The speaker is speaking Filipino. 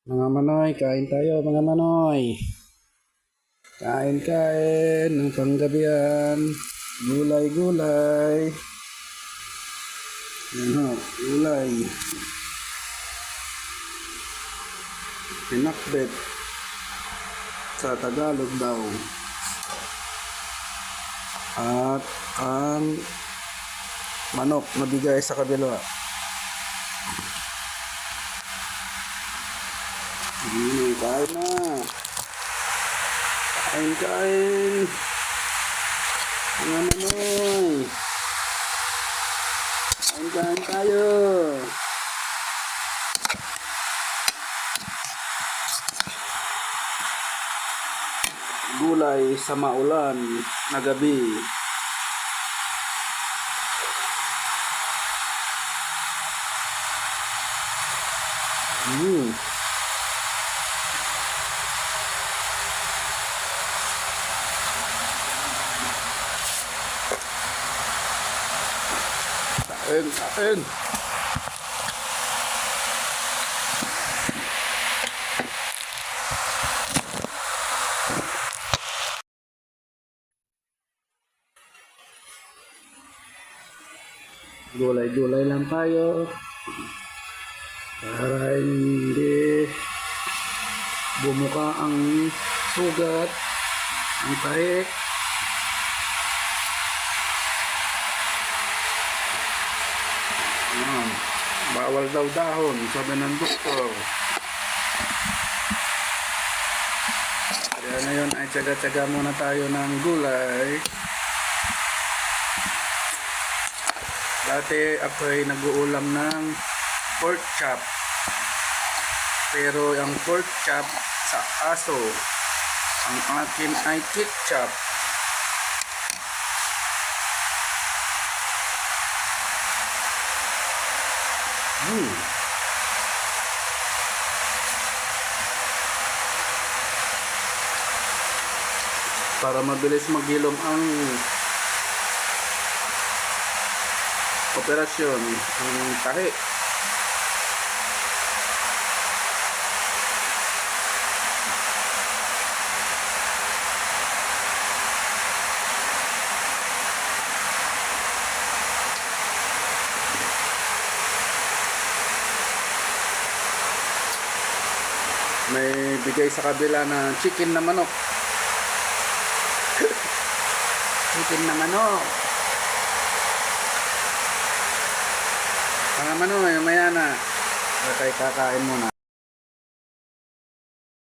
Mga manoy, kain tayo mga manoy. Kain ng panggabihan. Gulay. Yan ho, gulay. Pinakbet. Sa Tagalog daw. At ang manok na bigay sa kabila. Kain na. Kain. Mga manoy. Kain tayo. Gulay sa maulan na gabi. Kain. Gulay lang tayo para hindi bumuka ang sugat, ang taik. Bawal daw dahon, sabi ng doktor. Kaya ngayon ay tsaga-tsaga muna tayo ng gulay. Dati ako'y nag-uulam ng pork chop. Pero ang pork chop sa aso, ang akin ay ketchup. Para mabilis maghilom ang operasyon, ang tahi. May bigay sa kabila na chicken na manok. Chicken na manok. Mga manoy, maya na. Okay, kakain muna.